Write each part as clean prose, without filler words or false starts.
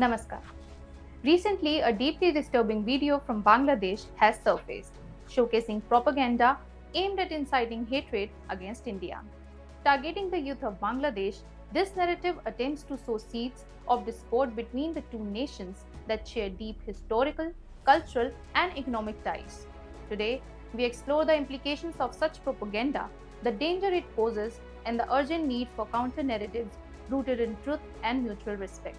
Namaskar. Recently, a deeply disturbing video from Bangladesh has surfaced, showcasing propaganda aimed at inciting hatred against India. Targeting the youth of Bangladesh, this narrative attempts to sow seeds of discord between the two nations that share deep historical, cultural, and economic ties. Today, we explore the implications of such propaganda, the danger it poses, and the urgent need for counter narratives rooted in truth and mutual respect.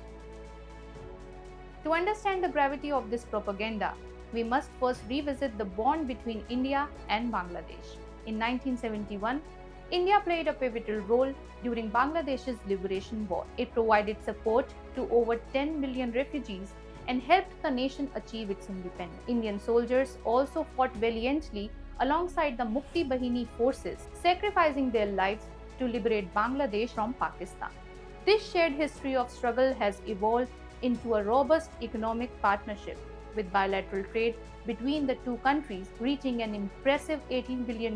To understand the gravity of this propaganda, we must first revisit the bond between India and Bangladesh. In 1971, India played a pivotal role during Bangladesh's liberation war. It provided support to over 10 million refugees and helped the nation achieve its independence. Indian soldiers also fought valiantly alongside the Mukti Bahini forces, sacrificing their lives to liberate Bangladesh from Pakistan. This shared history of struggle has evolved into a robust economic partnership, with bilateral trade between the two countries reaching an impressive $18 billion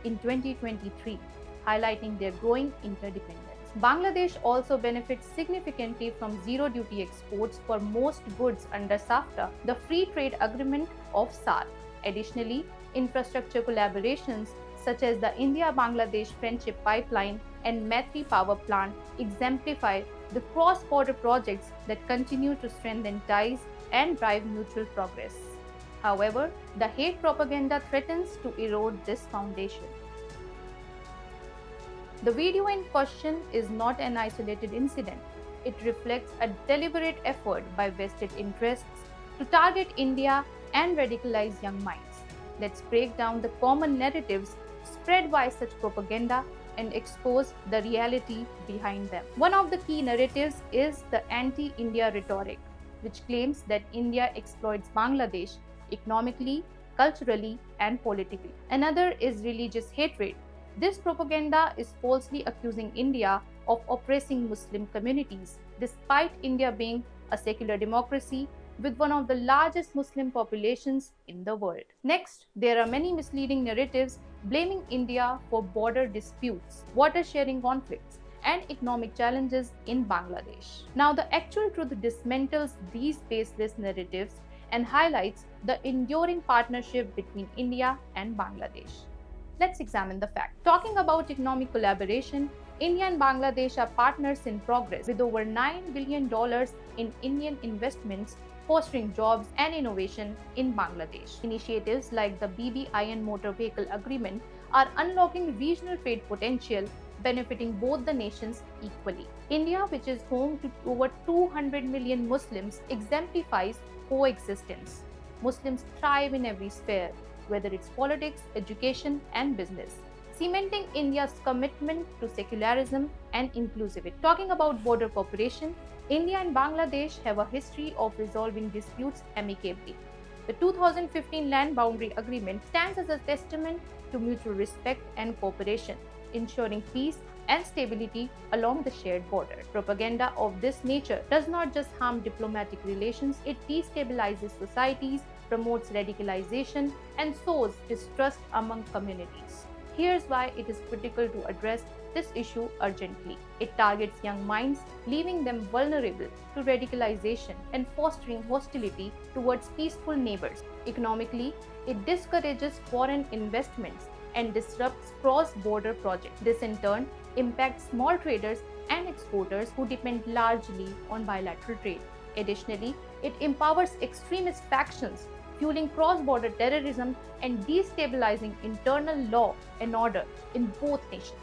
in 2023, highlighting their growing interdependence. Bangladesh also benefits significantly from zero duty exports for most goods under SAFTA, the free trade agreement of SAARC. Additionally, infrastructure collaborations such as the India-Bangladesh Friendship Pipeline and Maitri Power Plant exemplify the cross-border projects that continue to strengthen ties and drive mutual progress. However, the hate propaganda threatens to erode this foundation. The video in question is not an isolated incident. It reflects a deliberate effort by vested interests to target India and radicalize young minds. Let's break down the common narratives spread by such propaganda and expose the reality behind them. One of the key narratives is the anti-India rhetoric, which claims that India exploits Bangladesh economically, culturally, and politically. Another is religious hatred. This propaganda is falsely accusing India of oppressing Muslim communities, despite India being a secular democracy with one of the largest Muslim populations in the world. Next, there are many misleading narratives blaming India for border disputes, water sharing conflicts, and economic challenges in Bangladesh. Now, the actual truth dismantles these baseless narratives and highlights the enduring partnership between India and Bangladesh. Let's examine the fact. Talking about economic collaboration, India and Bangladesh are partners in progress with over $9 billion in Indian investments fostering jobs and innovation in Bangladesh. Initiatives like the BBIN Motor Vehicle Agreement are unlocking regional trade potential, benefiting both the nations equally. India, which is home to over 200 million Muslims, exemplifies coexistence. Muslims thrive in every sphere, whether it's politics, education, and business, cementing India's commitment to secularism and inclusivity. Talking about border cooperation, India and Bangladesh have a history of resolving disputes amicably. The 2015 Land Boundary Agreement stands as a testament to mutual respect and cooperation, ensuring peace and stability along the shared border. Propaganda of this nature does not just harm diplomatic relations, it destabilizes societies, promotes radicalization, and sows distrust among communities. Here's why it is critical to address this issue urgently. It targets young minds, leaving them vulnerable to radicalization and fostering hostility towards peaceful neighbors. Economically, it discourages foreign investments and disrupts cross-border projects. This in turn impacts small traders and exporters who depend largely on bilateral trade. Additionally, it empowers extremist factions, fueling cross-border terrorism and destabilizing internal law and order in both nations.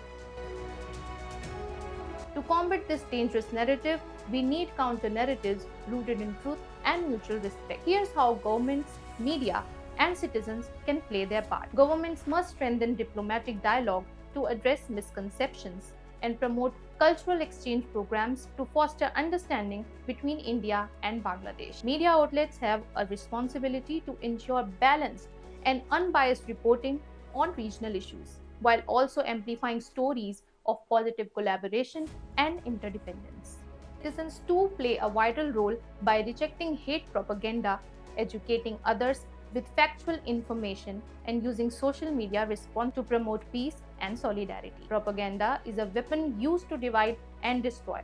To combat this dangerous narrative, we need counter-narratives rooted in truth and mutual respect. Here's how governments, media, and citizens can play their part. Governments must strengthen diplomatic dialogue to address misconceptions and promote cultural exchange programs to foster understanding between India and Bangladesh. Media outlets have a responsibility to ensure balanced and unbiased reporting on regional issues, while also amplifying stories of positive collaboration and interdependence. Citizens too play a vital role by rejecting hate propaganda, educating others with factual information, and using social media response to promote peace and solidarity. Propaganda is a weapon used to divide and destroy.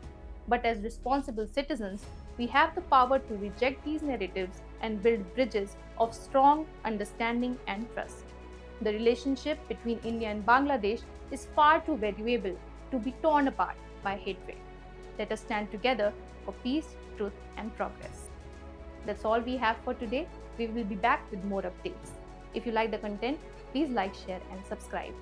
But as responsible citizens, We have the power to reject these narratives and build bridges of strong understanding and trust. The relationship between India and Bangladesh is far too valuable to be torn apart by hatred. Let us stand together for peace, truth, and progress. That's all we have for today. We will be back with more updates. If you like the content, please like, share, and subscribe.